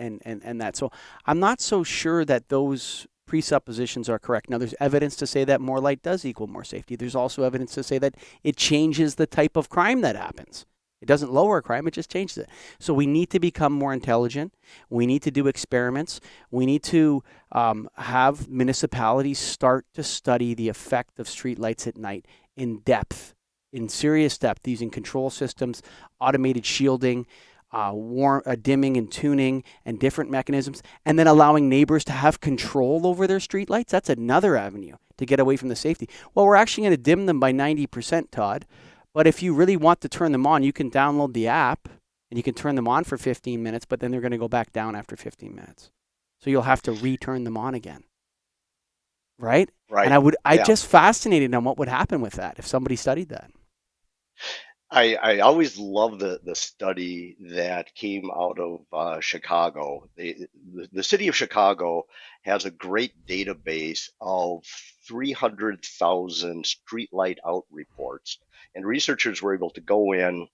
that. So I'm not so sure that those presuppositions are correct. Now, there's evidence to say that more light does equal more safety. There's also evidence to say that it changes the type of crime that happens. It doesn't lower crime, it just changes it. So we need to become more intelligent. We need to do experiments. We need to have municipalities start to study the effect of streetlights at night in depth, in serious depth, using control systems, automated shielding, dimming and tuning, and different mechanisms, and then allowing neighbors to have control over their streetlights. That's another avenue to get away from the safety. Well, we're actually going to dim them by 90%, Todd. But if you really want to turn them on, you can download the app and you can turn them on for 15 minutes, but then they're going to go back down after 15 minutes. So you'll have to return them on again. Right? Right. And I Yeah. just fascinated on what would happen with that if somebody studied that. I always love the study that came out of Chicago. The city of Chicago has a great database of 300,000 streetlight out reports, and researchers were able to go in,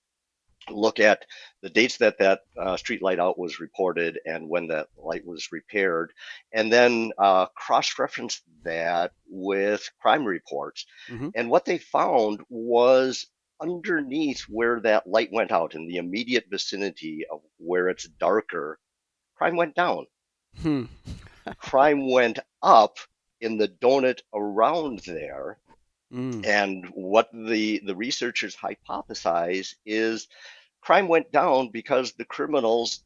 look at the dates that street light out was reported and when that light was repaired, and then cross-reference that with crime reports. Mm-hmm. And what they found was underneath where that light went out, in the immediate vicinity of where it's darker, crime went down. Crime went up in the donut around there. And what the researchers hypothesize is crime went down because the criminals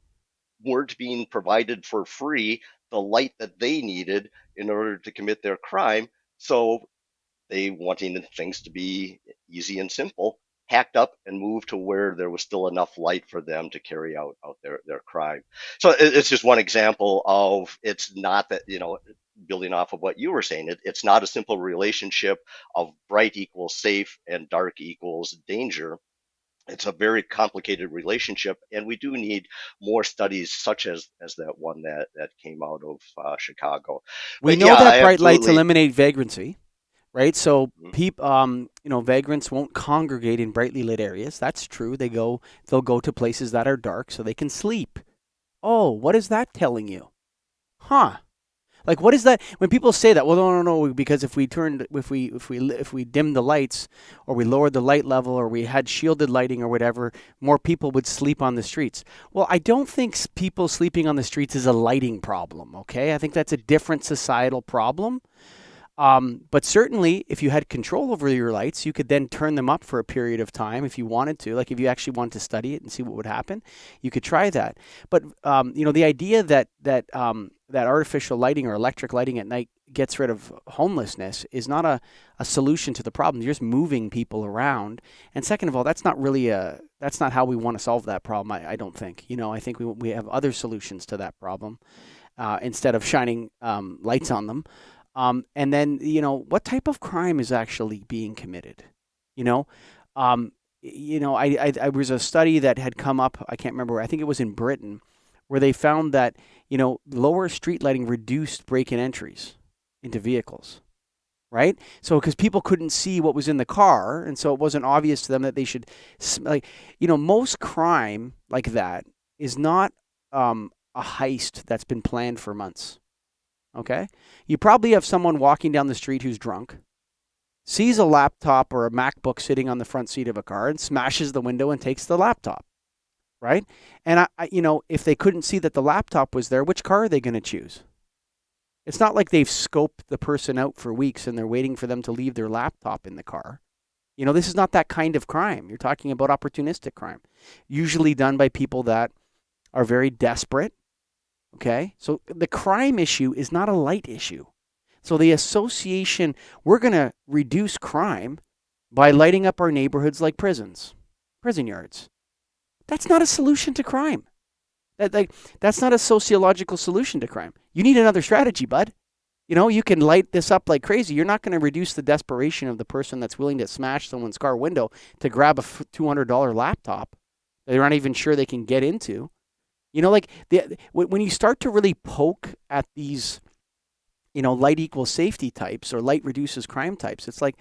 weren't being provided for free the light that they needed in order to commit their crime. So they, wanting things to be easy and simple, hacked up and moved to where there was still enough light for them to carry out their crime. So it's just one example of, it's not that, building off of what you were saying, it's not a simple relationship of bright equals safe and dark equals danger. It's a very complicated relationship, and we do need more studies such as that one that came out of Chicago. We But know yeah, that bright lights absolutely. eliminate vagrancy, right? So Mhm. vagrants won't congregate in brightly lit areas. That's true. They'll go to places that are dark so they can sleep. Oh, what is that telling you? Huh? Like, what is that? When people say that, well, no, because if we dimmed the lights, or we lowered the light level, or we had shielded lighting or whatever, more people would sleep on the streets. Well, I don't think people sleeping on the streets is a lighting problem. Okay, I think that's a different societal problem. But certainly, if you had control over your lights, you could then turn them up for a period of time if you wanted to. Like if you actually wanted to study it and see what would happen, you could try that. But the idea that artificial lighting or electric lighting at night gets rid of homelessness is not a solution to the problem. You're just moving people around. And second of all, that's not how we want to solve that problem. I don't think. I think we have other solutions to that problem instead of shining lights on them. And then, what type of crime is actually being committed? I was a study that had come up, I can't remember, I think it was in Britain, where they found that, lower street lighting reduced break-in entries into vehicles, right? So, because people couldn't see what was in the car, and so it wasn't obvious to them that they should, most crime like that is not a heist that's been planned for months. Okay? You probably have someone walking down the street who's drunk, sees a laptop or a MacBook sitting on the front seat of a car, and smashes the window and takes the laptop, right? And if they couldn't see that the laptop was there, which car are they going to choose? It's not like they've scoped the person out for weeks and they're waiting for them to leave their laptop in the car. This is not that kind of crime. You're talking about opportunistic crime, usually done by people that are very desperate. Okay, so the crime issue is not a light issue. So the association, we're going to reduce crime by lighting up our neighborhoods like prison yards. That's not a solution to crime. That's not a sociological solution to crime. You need another strategy, bud. You can light this up like crazy. You're not going to reduce the desperation of the person that's willing to smash someone's car window to grab a $200 laptop that they're not even sure they can get into. When you start to really poke at these, light equals safety types, or light reduces crime types, it's like,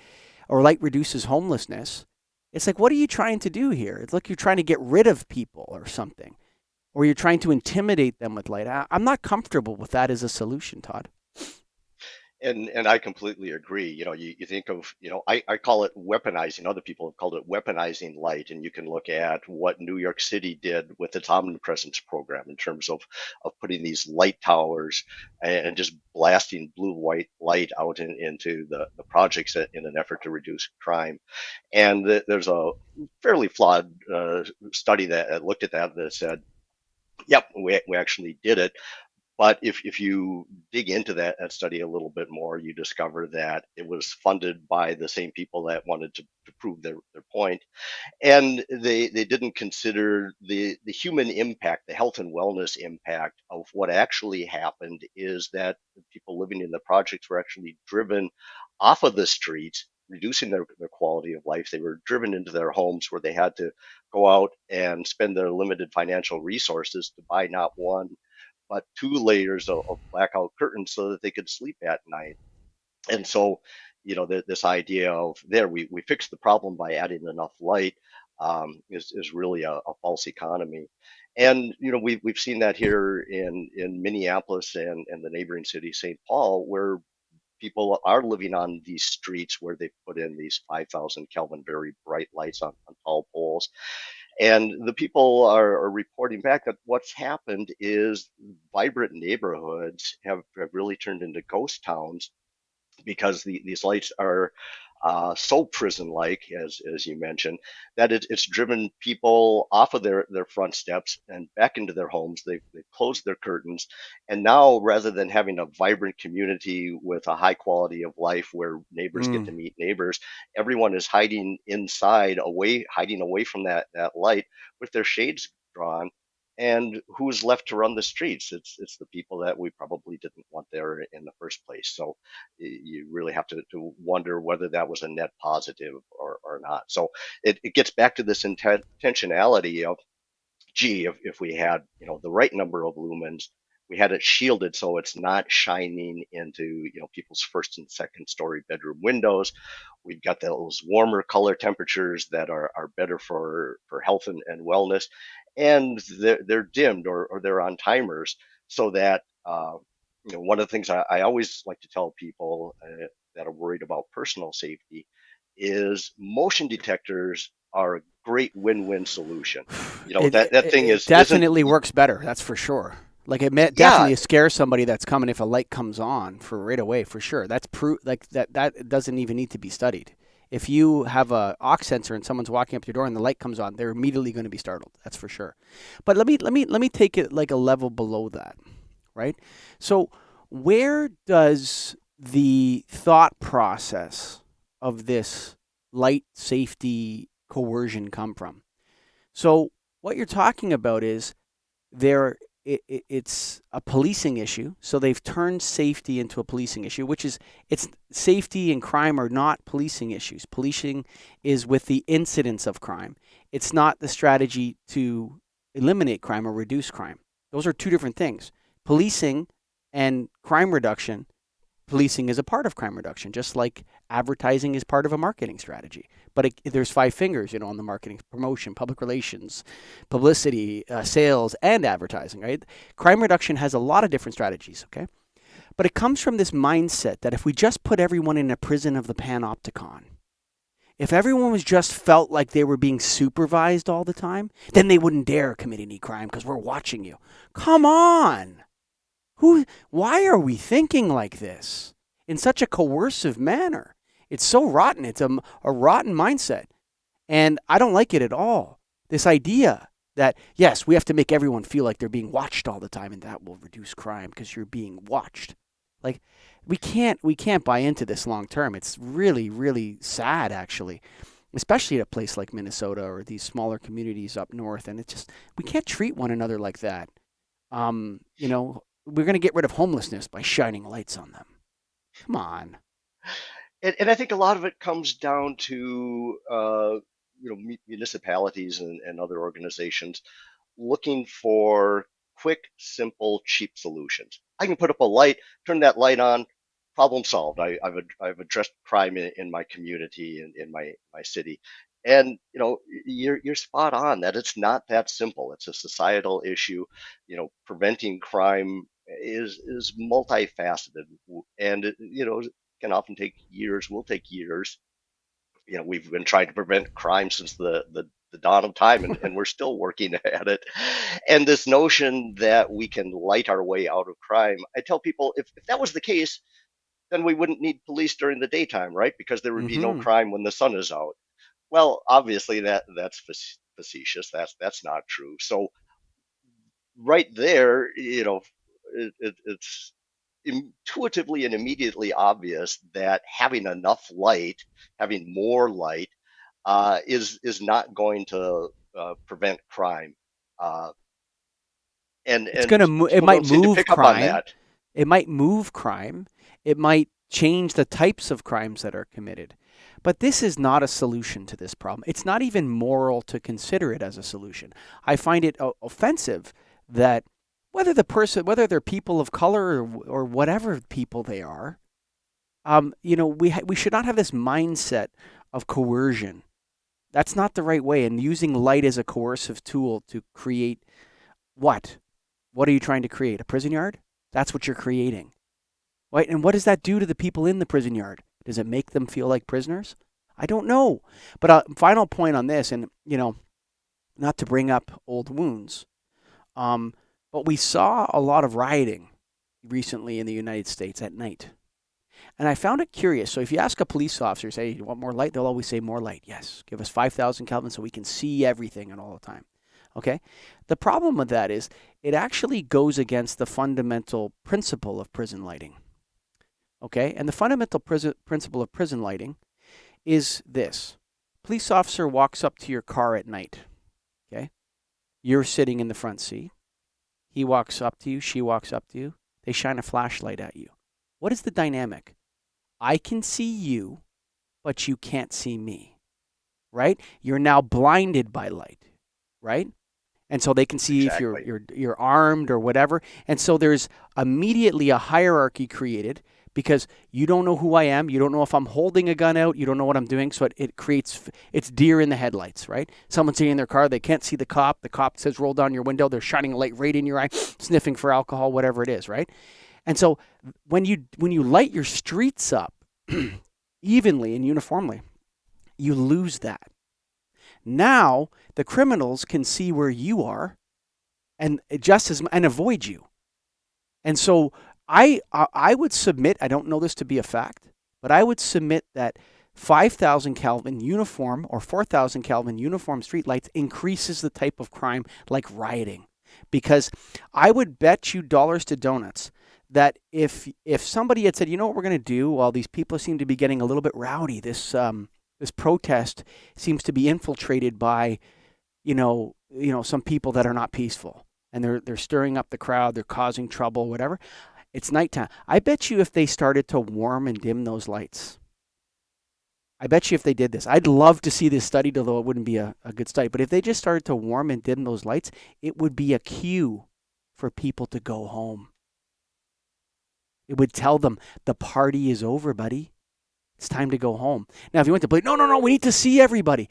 or light reduces homelessness. It's like, what are you trying to do here? It's like you're trying to get rid of people or something, or you're trying to intimidate them with light. I'm not comfortable with that as a solution, Todd. And I completely agree. You think of, I call it weaponizing. Other people have called it weaponizing light. And you can look at what New York City did with its omnipresence program in terms of putting these light towers and just blasting blue-white light out into the projects in an effort to reduce crime. And there's a fairly flawed study that looked at that said, yep, we actually did it. But if you dig into that study a little bit more, you discover that it was funded by the same people that wanted to prove their point. And they didn't consider the human impact, the health and wellness impact of what actually happened is that the people living in the projects were actually driven off of the streets, reducing their quality of life. They were driven into their homes where they had to go out and spend their limited financial resources to buy not one but two layers of blackout curtains so that they could sleep at night. And so, this idea of we fix the problem by adding enough light is really a false economy. And we've seen that here in Minneapolis and the neighboring city, St. Paul, where people are living on these streets where they put in these 5,000 Kelvin very bright lights on tall poles. And the people are reporting back that what's happened is vibrant neighborhoods have really turned into ghost towns because these lights are so prison-like, as you mentioned, that it's driven people off of their front steps and back into their homes. They've closed their curtains, and now rather than having a vibrant community with a high quality of life where neighbors get to Mm. meet neighbors, everyone is hiding inside, hiding away from that light with their shades drawn. And who's left to run the streets? It's the people that we probably didn't want there in the first place. So you really have to wonder whether that was a net positive or not. So it gets back to this intentionality of, gee, if we had the right number of lumens, we had it shielded so it's not shining into people's first and second story bedroom windows. We've got those warmer color temperatures that are better for health and wellness, and they're dimmed or they're on timers so that one of the things I always like to tell people that are worried about personal safety is motion detectors are a great win-win solution. That thing It is isn't definitely works better. That's for sure. Like yeah. definitely scares somebody that's coming if a light comes on for right away for sure. That's proof. Like that doesn't even need to be studied. If you have a aux sensor and someone's walking up to your door and the light comes on, they're immediately going to be startled. That's for sure. But let me take it like a level below that, right? So where does the thought process of this light safety coercion come from? So what you're talking about is it's a policing issue. So they've turned safety into a policing issue, which is it's safety and crime are not policing issues. Policing is with the incidence of crime. It's not the strategy to eliminate crime or reduce crime. Those are two different things. Policing and crime reduction, policing is a part of crime reduction, just like advertising is part of a marketing strategy. But there's five fingers, on the marketing: promotion, public relations, publicity, sales, and advertising. Right? Crime reduction has a lot of different strategies. Okay, but it comes from this mindset that if we just put everyone in a prison of the panopticon, if everyone was just felt like they were being supervised all the time, then they wouldn't dare commit any crime because we're watching you. Come on. Why are we thinking like this in such a coercive manner? It's so rotten. It's a rotten mindset. And I don't like it at all. This idea that, yes, we have to make everyone feel like they're being watched all the time and that will reduce crime because you're being watched. Like we can't buy into this long term. It's really, really sad actually. Especially at a place like Minnesota or these smaller communities up north. And it's just we can't treat one another like that. We're going to get rid of homelessness by shining lights on them. Come on. And I think a lot of it comes down to municipalities and other organizations looking for quick, simple, cheap solutions. I can put up a light, turn that light on, problem solved. I've addressed crime in my community and in my city. And you're spot on that it's not that simple. It's a societal issue. Preventing crime is multifaceted, and can often take years. Will take years. We've been trying to prevent crime since the dawn of time, and we're still working at it. And this notion that we can light our way out of crime, I tell people, if that was the case, then we wouldn't need police during the daytime, right? Because there would be no Mm-hmm. crime when the sun is out. Well, obviously that's facetious. That's not true. So right there, it's intuitively and immediately obvious that having enough light, having more light, is not going to prevent crime. Uh, It's and gonna it people might don't seem to move pick up on crime. that. It might move crime. It might change the types of crimes that are committed. But this is not a solution to this problem. It's not even moral to consider it as a solution. I find it offensive that whether they're people of color or whatever people they are, we should not have this mindset of coercion. That's not the right way. And using light as a coercive tool to create what? What are you trying to create? A prison yard? That's what you're creating. Right? And what does that do to the people in the prison yard? Does it make them feel like prisoners? I don't know. But final point on this, and not to bring up old wounds, um, but we saw a lot of rioting recently in the United States at night. And I found it curious. So if you ask a police officer, say, you want more light? They'll always say more light. Yes. Give us 5,000 Kelvin so we can see everything and all the time. Okay? The problem with that is it actually goes against the fundamental principle of prison lighting. Okay? And the fundamental principle of prison lighting is this. Police officer walks up to your car at night. Okay? You're sitting in the front seat. He walks up to you. She walks up to you. They shine a flashlight at you. What is the dynamic? I can see you, but you can't see me. Right? You're now blinded by light. Right? And so they can see if Exactly. you're armed or whatever. And so there's immediately a hierarchy created because you don't know who I am. You don't know if I'm holding a gun out. You don't know what I'm doing. So it creates, it's deer in the headlights, right? Someone's sitting in their car. They can't see the cop. The cop says, roll down your window. They're shining a light right in your eye, sniffing for alcohol, whatever it is, right? And so when you light your streets up evenly and uniformly, you lose that. Now the criminals can see where you are and and avoid you. And so I would submit, I don't know this to be a fact, but I would submit that 5,000 Kelvin uniform or 4,000 Kelvin uniform streetlights increases the type of crime like rioting. Because I would bet you dollars to donuts that if somebody had said, you know what we're going to do while these people seem to be getting a little bit rowdy, this protest seems to be infiltrated by, some people that are not peaceful, and they're stirring up the crowd, they're causing trouble, whatever. It's nighttime. I bet you if they started to warm and dim those lights, I bet you if they did this, I'd love to see this studied, although it wouldn't be a good study. But if they just started to warm and dim those lights, it would be a cue for people to go home. It would tell them the party is over, buddy. It's time to go home. Now, if you went to play, no, we need to see everybody.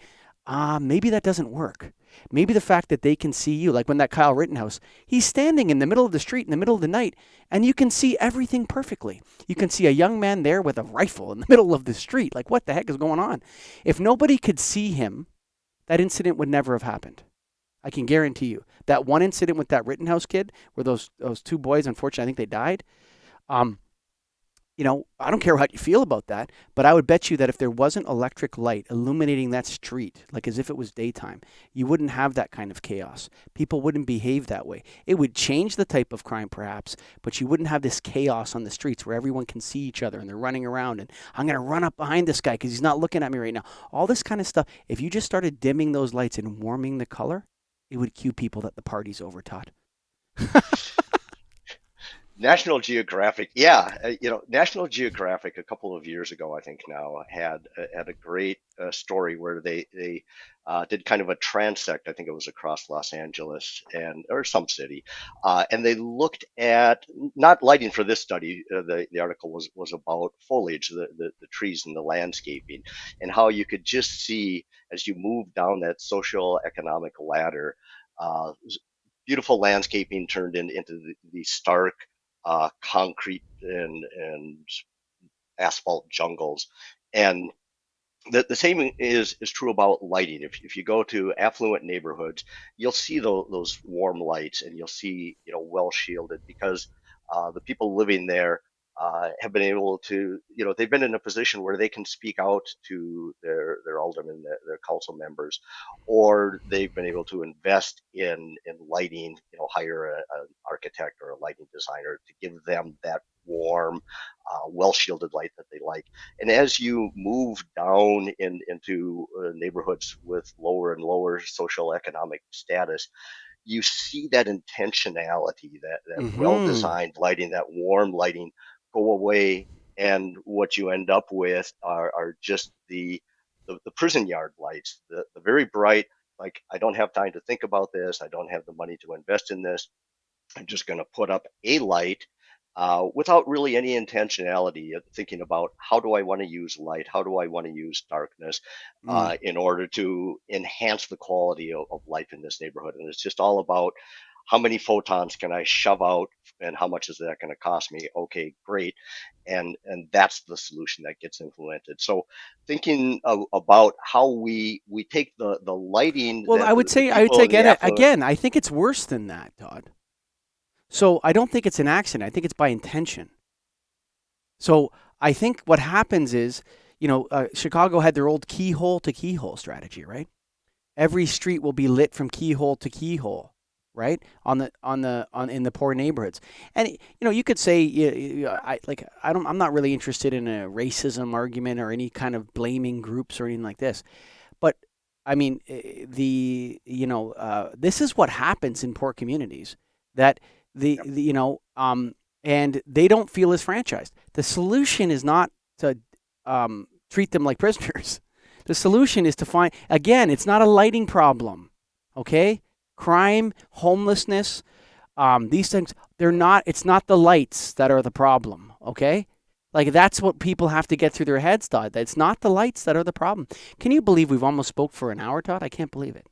Maybe that doesn't work. Maybe the fact that they can see you, like when that Kyle Rittenhouse, he's standing in the middle of the street in the middle of the night, and you can see everything perfectly. You can see a young man there with a rifle in the middle of the street. Like, what the heck is going on? If nobody could see him, that incident would never have happened. I can guarantee you. That one incident with that Rittenhouse kid, where those two boys, unfortunately, I think they died. I don't care how you feel about that, but I would bet you that if there wasn't electric light illuminating that street, like as if it was daytime, you wouldn't have that kind of chaos. People wouldn't behave that way. It would change the type of crime, perhaps, but you wouldn't have this chaos on the streets where everyone can see each other and they're running around and I'm going to run up behind this guy because he's not looking at me right now. All this kind of stuff. If you just started dimming those lights and warming the color, it would cue people that the party's over, Todd. National Geographic, yeah, National Geographic a couple of years ago, I think now had a great story where they did kind of a transect. I think it was across Los Angeles or some city, and they looked at not lighting for this study. The article was about foliage, the trees and the landscaping, and how you could just see as you move down that social economic ladder. Beautiful landscaping turned into the stark concrete and asphalt jungles. And the same is true about lighting. If you go to affluent neighborhoods, you'll see those warm lights, and you'll see, well shielded, because the people living there have been able to, they've been in a position where they can speak out to their aldermen, their council members, or they've been able to invest in lighting, hire an architect or a lighting designer to give them that warm, well shielded light that they like. And as you move down into neighborhoods with lower and lower social economic status, you see that intentionality, that well Mm-hmm. designed lighting, that warm lighting go away. And what you end up with are just the prison yard lights, the very bright, like, I don't have time to think about this. I don't have the money to invest in this. I'm just going to put up a light without really any intentionality of thinking about, how do I want to use light? How do I want to use darkness Mm. in order to enhance the quality of life in this neighborhood? And it's just all about, how many photons can I shove out, and how much is that going to cost me? Okay, great. And that's the solution that gets implemented. So thinking about how we take the lighting Well, that the I would say people in the affluent. again, I think it's worse than that, Todd. So I don't think it's an accident. I think it's by intention. So I think what happens is, Chicago had their old keyhole to keyhole strategy, right? Every street will be lit from keyhole to keyhole, right? In the poor neighborhoods. And you could say, I'm not really interested in a racism argument or any kind of blaming groups or anything like this. But I mean, this is what happens in poor communities, that and they don't feel as franchised. The solution is not to treat them like prisoners. The solution is to find, again, it's not a lighting problem, okay? Crime, homelessness, these things, it's not the lights that are the problem, okay? Like, that's what people have to get through their heads, Todd. It's not the lights that are the problem. Can you believe we've almost spoke for an hour, Todd? I can't believe it.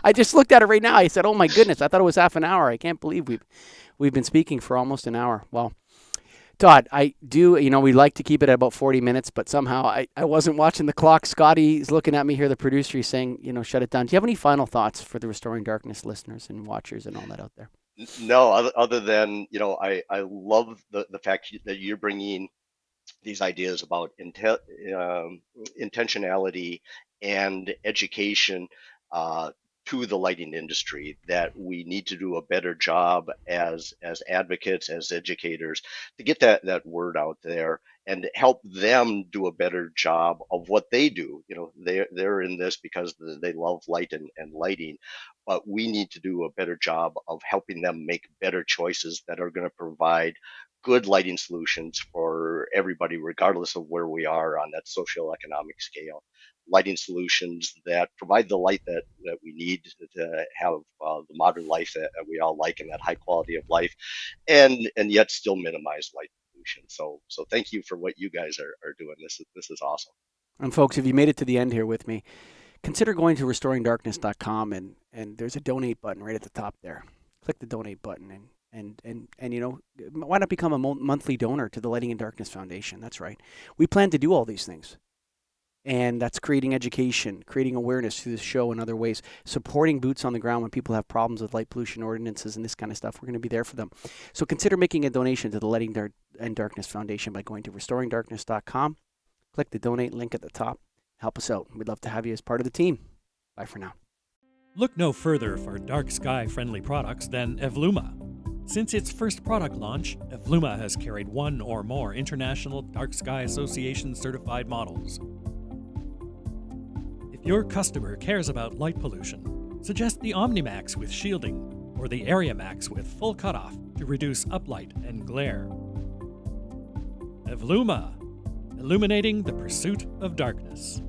I just looked at it right now. I said, oh my goodness, I thought it was half an hour. I can't believe we've been speaking for almost an hour. Well, Todd, we like to keep it at about 40 minutes, but somehow I wasn't watching the clock. Scotty's looking at me here, the producer. He's saying, shut it down. Do you have any final thoughts for the Restoring Darkness listeners and watchers and all that out there? No, other than, I love the fact that you're bringing these ideas about intentionality and education to the lighting industry, that we need to do a better job as advocates, as educators, to get that word out there and help them do a better job of what they do. They're in this because they love light and lighting, but we need to do a better job of helping them make better choices that are going to provide good lighting solutions for everybody, regardless of where we are on that socioeconomic scale. Lighting solutions that provide the light that we need to have the modern life that we all like, and that high quality of life, and yet still minimize light pollution. So thank you for what you guys are doing. This is awesome. And folks, if you made it to the end here with me, consider going to restoringdarkness.com, and there's a donate button right at the top there. Click the donate button, and why not become a monthly donor to the Lighting and Darkness Foundation? That's right. We plan to do all these things. And that's creating education, creating awareness through this show and other ways, supporting boots on the ground when people have problems with light pollution ordinances and this kind of stuff. We're going to be there for them. So consider making a donation to the Lighting and Darkness Foundation by going to restoringdarkness.com. Click the donate link at the top. Help us out. We'd love to have you as part of the team. Bye for now. Look no further for dark sky friendly products than Evluma. Since its first product launch, Evluma has carried one or more International Dark Sky Association certified models. If your customer cares about light pollution, suggest the OmniMax with shielding or the Area Max with full cutoff to reduce uplight and glare. Evluma, illuminating the pursuit of darkness.